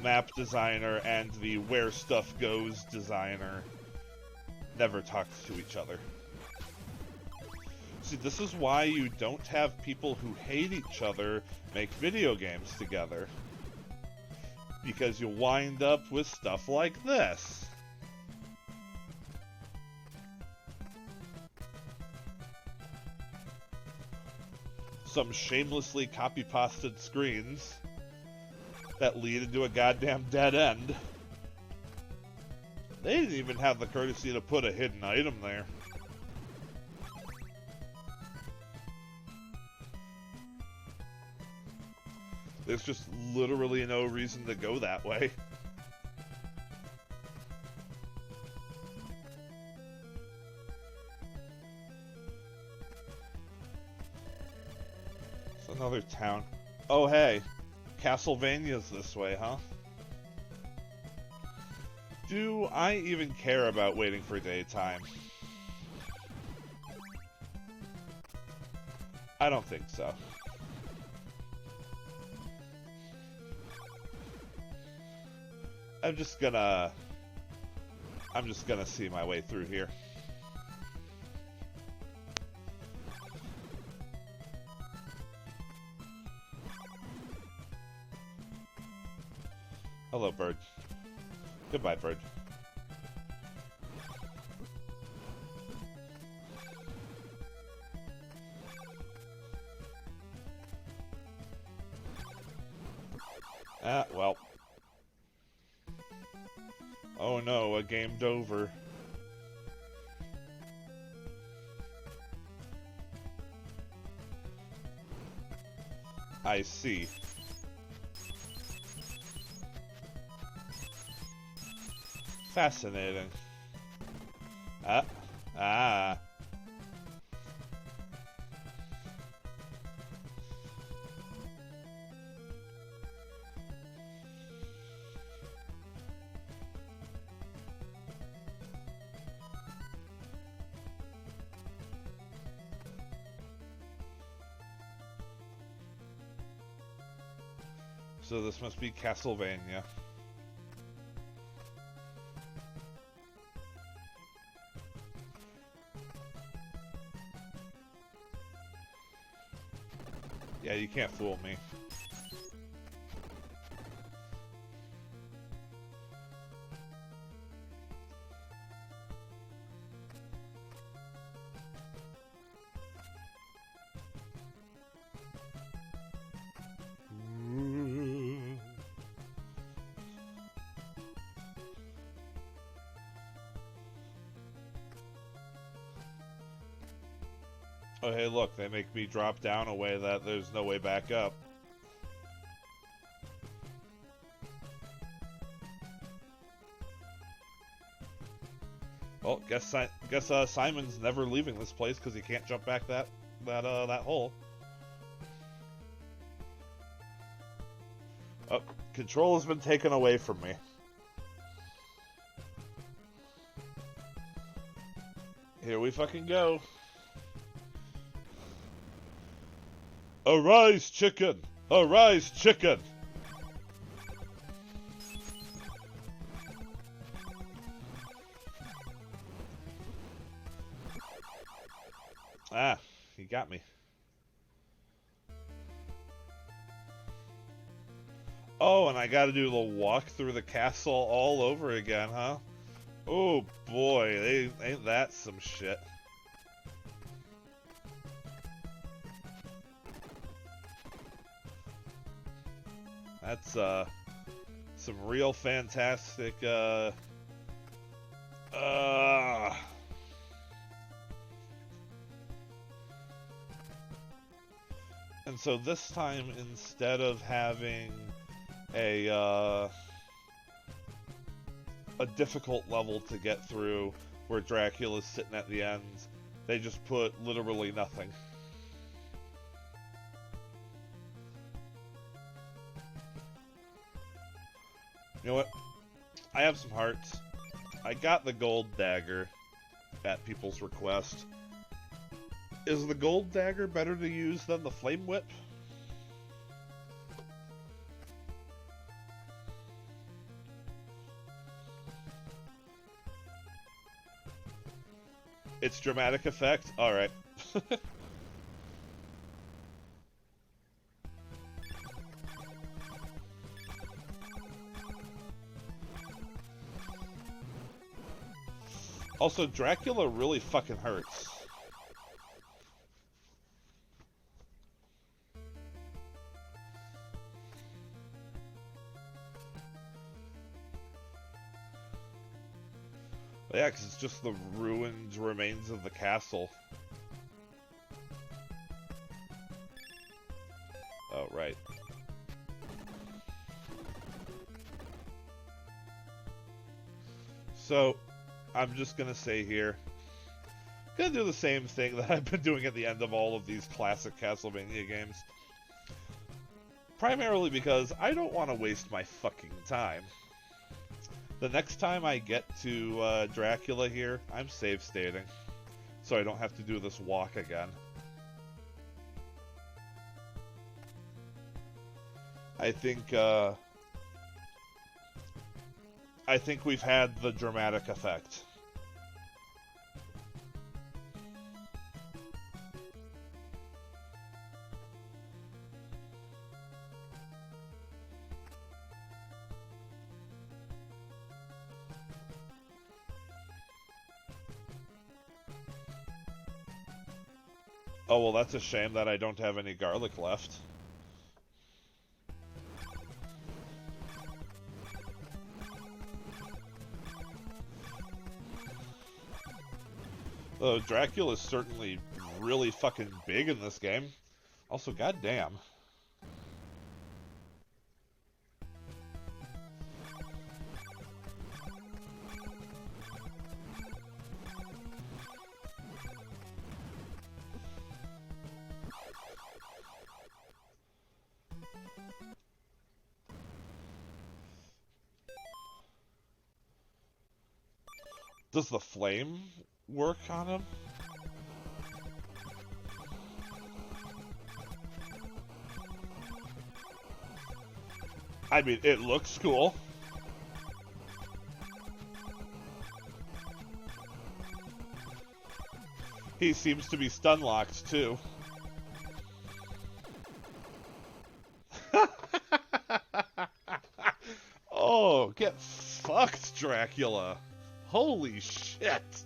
map designer and the where stuff goes designer never talked to each other. See, this is why you don't have people who hate each other make video games together. Because you wind up with stuff like this. Some shamelessly copy-pasted screens that lead into a goddamn dead end. They didn't even have the courtesy to put a hidden item there. There's just literally no reason to go that way. It's another town. Oh hey, Castlevania's this way, huh? Do I even care about waiting for daytime? I don't think so. I'm just gonna see my way through here. Hello, bird. Goodbye, bird. Ah, well. Oh no, a game's over. I see. Fascinating. Ah. So this must be Castlevania. you can't fool me. Oh, hey, look, they make me drop down a way that there's no way back up. Well, guess Simon's never leaving this place because he can't jump back that hole. Oh, control has been taken away from me. Here we fucking go. Arise, chicken! Arise, chicken! Ah, he got me. Oh, and I gotta do the walk through the castle all over again, huh? Oh boy, ain't that some shit. That's some real fantastic and so this time, instead of having a difficult level to get through where Dracula's sitting at the end, they just put literally nothing. You know what? I have some hearts. I got the gold dagger at people's request. Is the gold dagger better to use than the flame whip? It's dramatic effect? Alright. Also, Dracula really fucking hurts. Yeah, because it's just the ruined remains of the castle. Oh, right. So, I'm just gonna say here, gonna do the same thing that I've been doing at the end of all of these classic Castlevania games. Primarily because I don't want to waste my fucking time. The next time I get to Dracula here, I'm save stating, so I don't have to do this walk again. I think we've had the dramatic effect. Oh, well, that's a shame that I don't have any garlic left. Though Dracula's certainly really fucking big in this game. Also, goddamn. Does the flame work on him? I mean, it looks cool. He seems to be stun locked too. get fucked, Dracula. Holy shit.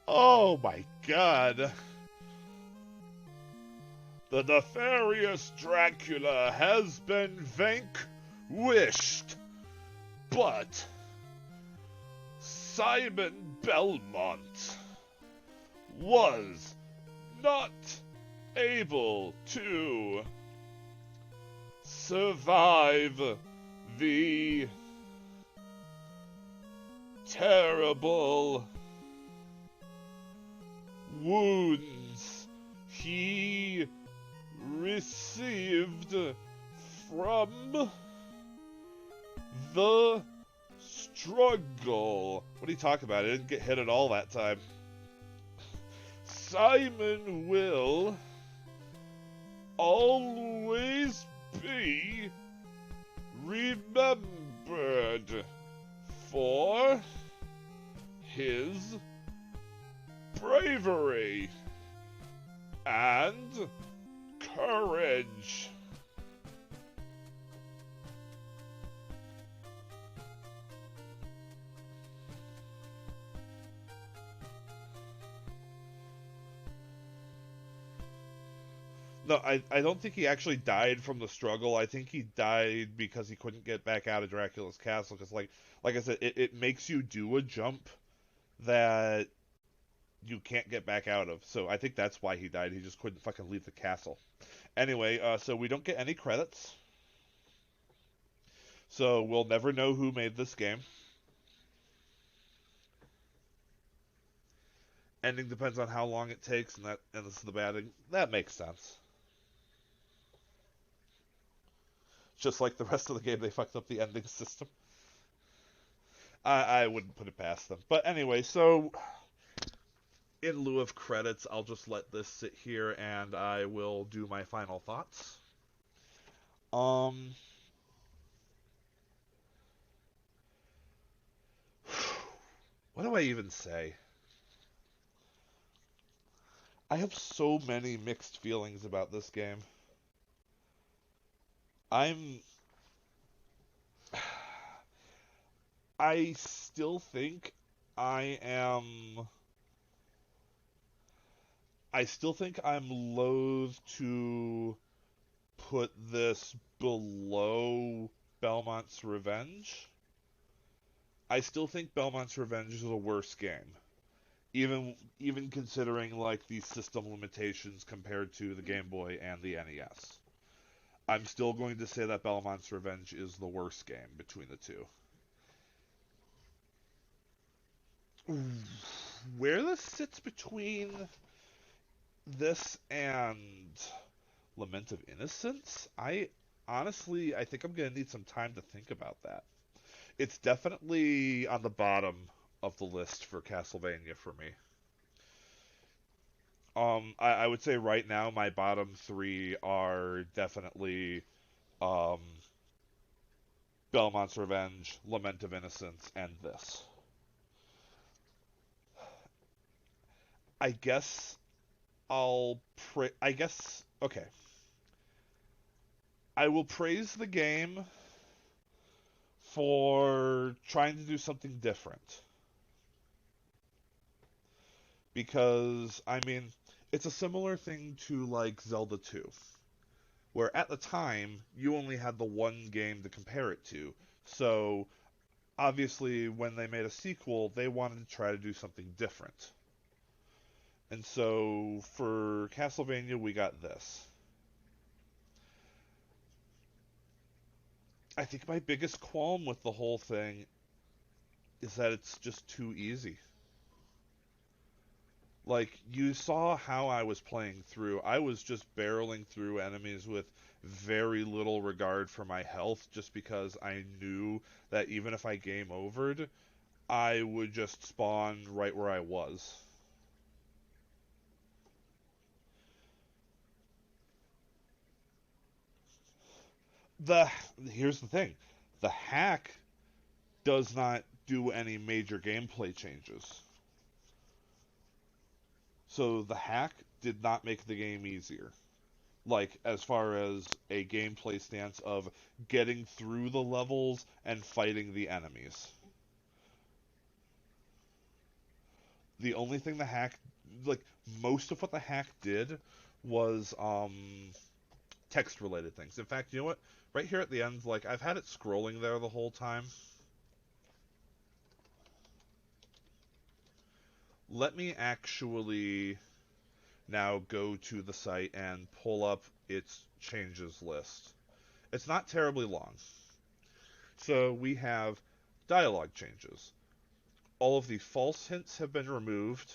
Oh my god. The nefarious Dracula has been vanquished, but Simon Belmont was not able to survive the terrible wounds he received from the struggle. What are you talking about? I didn't get hit at all that time. Simon will always be remembered for his bravery and courage. No, I don't think he actually died from the struggle. I think he died because he couldn't get back out of Dracula's castle. Because, like I said, it makes you do a jump that you can't get back out of. So I think that's why he died. He just couldn't fucking leave the castle. Anyway, so we don't get any credits. So we'll never know who made this game. Ending depends on how long it takes, and this is the bad thing. That makes sense. Just like the rest of the game, they fucked up the ending system. I wouldn't put it past them. But anyway, so in lieu of credits, I'll just let this sit here and I will do my final thoughts. What do I even say? I have so many mixed feelings about this game. I still think I'm loath to put this below Belmont's Revenge. I still think Belmont's Revenge is a worse game. Even considering like the system limitations compared to the Game Boy and the NES. I'm still going to say that Belmont's Revenge is the worst game between the two. Where this sits between this and Lament of Innocence, I think I'm going to need some time to think about that. It's definitely on the bottom of the list for Castlevania for me. I would say right now my bottom three are definitely Belmont's Revenge, Lament of Innocence, and this. I guess okay. I will praise the game for trying to do something different. Because, I mean, it's a similar thing to, like, Zelda 2. Where, at the time, you only had the one game to compare it to. So, obviously, when they made a sequel, they wanted to try to do something different. And so, for Castlevania, we got this. I think my biggest qualm with the whole thing is that it's just too easy. Like, you saw how I was playing through. I was just barreling through enemies with very little regard for my health, just because I knew that even if I game overed, I would just spawn right where I was. Here's the thing. The hack does not do any major gameplay changes. So the hack did not make the game easier. Like, as far as a gameplay stance of getting through the levels and fighting the enemies. The only thing the hack, like, most of what the hack did was, text-related things. In fact, you know what? Right here at the end, like, I've had it scrolling there the whole time. Let me actually now go to the site and pull up its changes list. It's not terribly long. So we have dialogue changes. All of the false hints have been removed.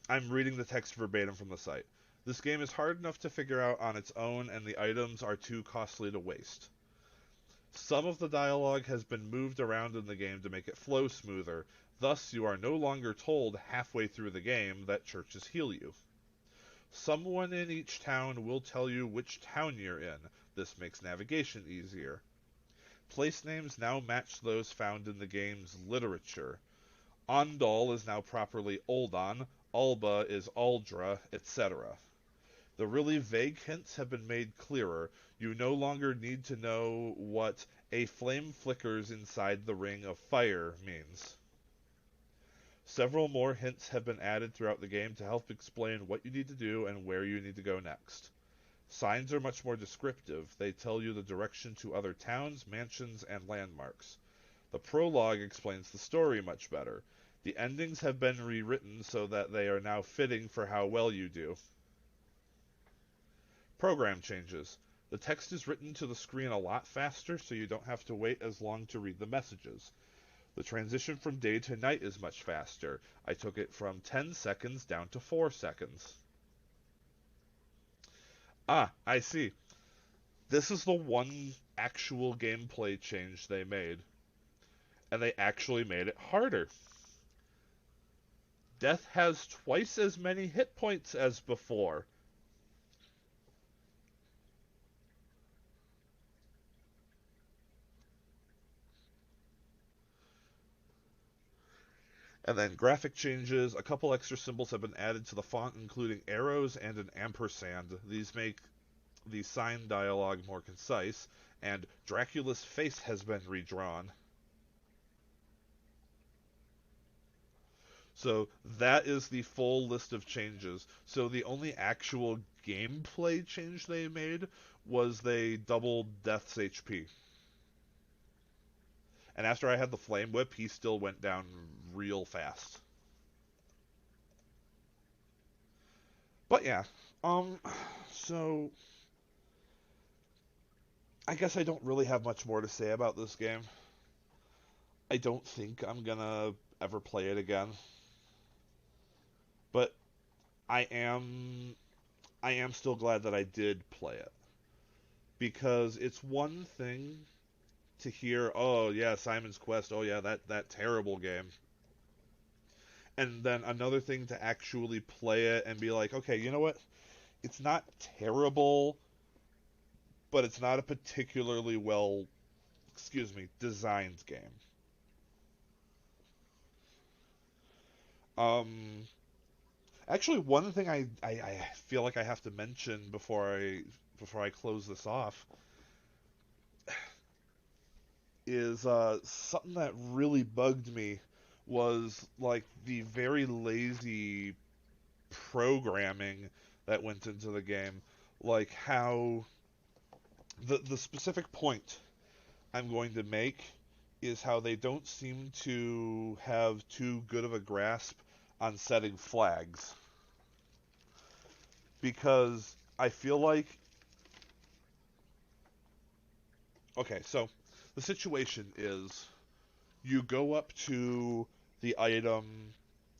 I'm reading the text verbatim from the site. This game is hard enough to figure out on its own, and the items are too costly to waste. Some of the dialogue has been moved around in the game to make it flow smoother. Thus, you are no longer told halfway through the game that churches heal you. Someone in each town will tell you which town you're in. This makes navigation easier. Place names now match those found in the game's literature. Ondal is now properly Oldon, Alba is Aldra, etc. The really vague hints have been made clearer. You no longer need to know what "a flame flickers inside the ring of fire" means. Several more hints have been added throughout the game to help explain what you need to do and where you need to go next. Signs are much more descriptive. They tell you the direction to other towns, mansions, and landmarks. The prologue explains the story much better. The endings have been rewritten so that they are now fitting for how well you do. Program changes. The text is written to the screen a lot faster, so you don't have to wait as long to read the messages. The transition from day to night is much faster. I took it from 10 seconds down to 4 seconds. Ah, I see. This is the one actual gameplay change they made. And they actually made it harder. Death has twice as many hit points as before. And then graphic changes. A couple extra symbols have been added to the font, including arrows and an ampersand. These make the sign dialogue more concise, and Dracula's face has been redrawn. So that is the full list of changes. So the only actual gameplay change they made was they doubled Death's HP. And after I had the Flame Whip, he still went down real fast. But yeah, so I guess I don't really have much more to say about this game. I don't think I'm gonna ever play it again. But I am still glad that I did play it. Because it's one thing to hear, oh yeah, Simon's Quest, oh yeah, that terrible game. And then another thing to actually play it and be like, okay, you know what? It's not terrible, but it's not a particularly well, designed game. Um, Actually, one thing I feel like I have to mention before I close this off is something that really bugged me was like the very lazy programming that went into the game. Like how the specific point I'm going to make is how they don't seem to have too good of a grasp on setting flags. Because I feel like, okay, so the situation is you go up to the item,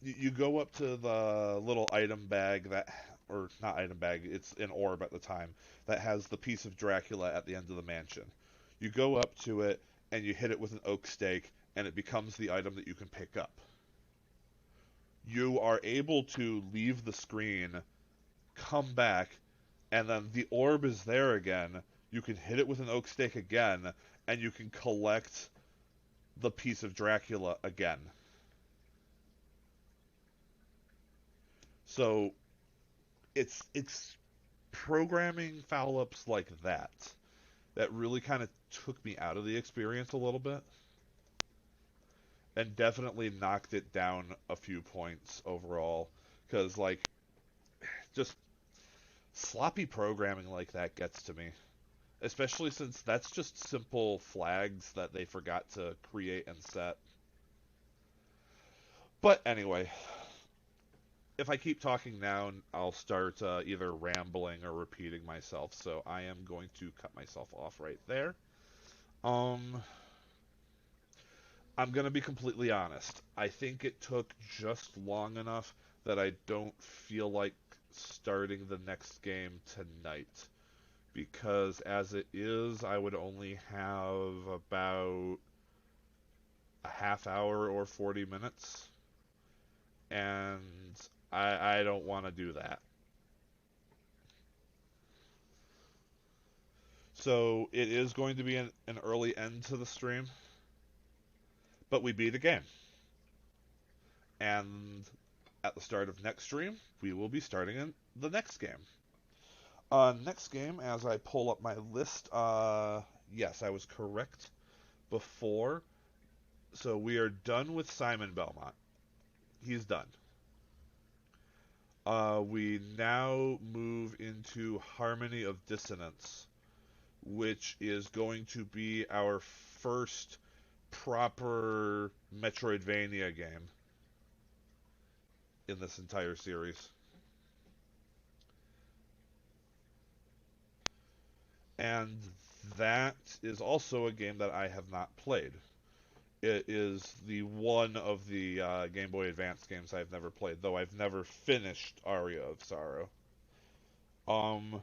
you go up to the little item bag that, or not item bag, it's an orb at the time, that has the piece of Dracula at the end of the mansion. You go up to it and you hit it with an oak stake, and it becomes the item that you can pick up. You are able to leave the screen, come back, and then the orb is there again. You can hit it with an oak stake again, and you can collect the piece of Dracula again. So it's programming foul-ups like that really kind of took me out of the experience a little bit, and definitely knocked it down a few points overall. Because, like, just sloppy programming like that gets to me. Especially since that's just simple flags that they forgot to create and set. But anyway, if I keep talking now, I'll start either rambling or repeating myself. So I am going to cut myself off right there. Um, I'm going to be completely honest. I think it took just long enough that I don't feel like starting the next game tonight. Because as it is, I would only have about a half hour or 40 minutes. And I don't want to do that. So it is going to be an early end to the stream, but we beat a game. And at the start of next stream, we will be starting in the next game. Next game, as I pull up my list, yes, I was correct before. So we are done with Simon Belmont. He's done. We now move into Harmony of Dissonance, which is going to be our first proper Metroidvania game in this entire series. And that is also a game that I have not played. It is the one of the Game Boy Advance games I've never played, though I've never finished Aria of Sorrow. Um,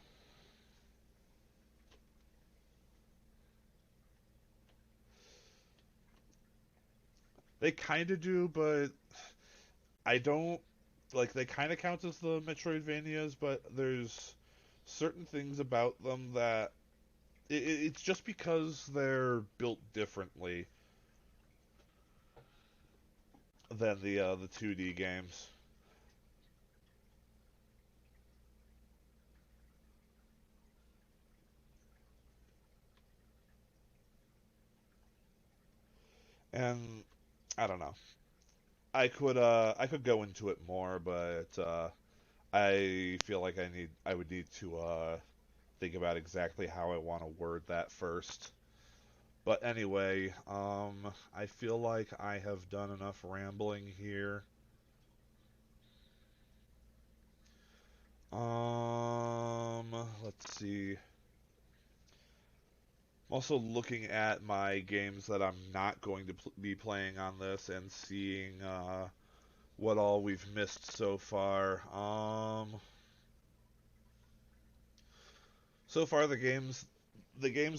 they kind of do, but I don't like. They kind of count as the Metroidvanias, but there's certain things about them that it's just because they're built differently than the 2D games. And I don't know. I could go into it more, but I feel like I would need to think about exactly how I want to word that first. But anyway, I feel like I have done enough rambling here. Let's see. I'm also looking at my games that I'm not going to be playing on this and seeing what all we've missed so far. So far the games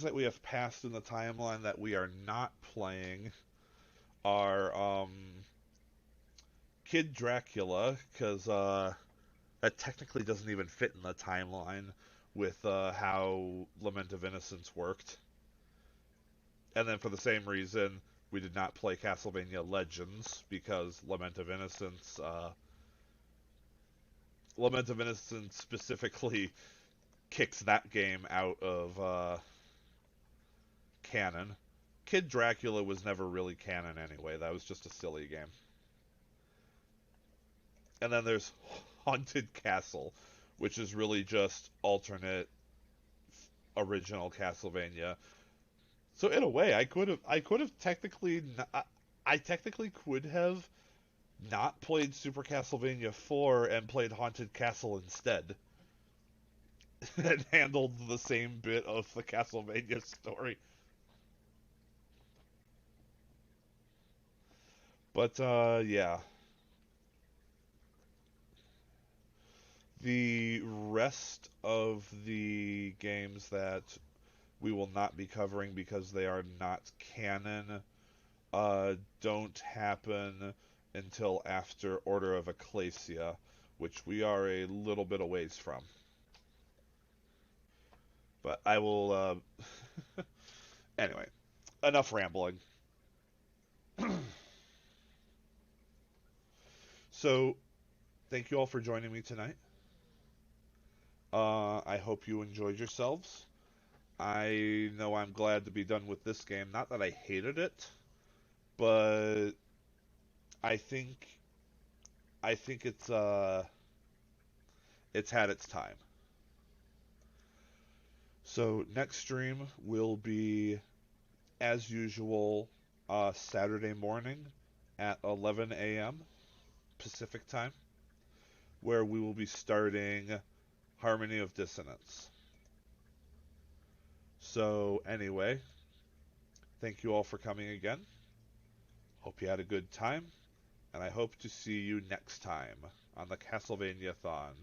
that we have passed in the timeline that we are not playing are Kid Dracula, because that technically doesn't even fit in the timeline with how Lament of Innocence worked. And then for the same reason, we did not play Castlevania Legends, because Lament of Innocence specifically kicks that game out of canon. Kid Dracula was never really canon anyway. That was just a silly game. And then there's Haunted Castle, which is really just alternate original Castlevania. So in a way, I could have technically I technically could have not played Super Castlevania 4 and played Haunted Castle instead. And handled the same bit of the Castlevania story. But yeah. The rest of the games that we will not be covering because they are not canon don't happen until after Order of Ecclesia, which we are a little bit a ways from. But I will... anyway, enough rambling. So, thank you all for joining me tonight. I hope you enjoyed yourselves. I know I'm glad to be done with this game. Not that I hated it, but I think it's had its time. So next stream will be, as usual, Saturday morning at 11 a.m. Pacific time, where we will be starting Harmony of Dissonance. So anyway, thank you all for coming again. Hope you had a good time, and I hope to see you next time on the Castlevani-A-Thon.